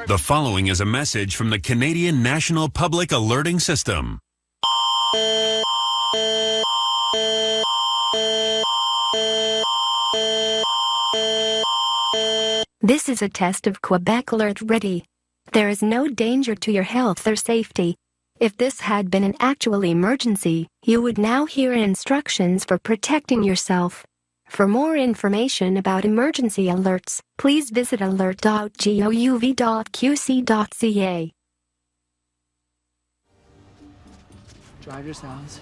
The following is a message from the Canadian National Public Alerting System. This is a test of Quebec Alert Ready. There is no danger to your health or safety. If this had been an actual emergency, you would now hear instructions for protecting yourself. For more information about emergency alerts, please visit alert.gouv.qc.ca. Drive yourselves.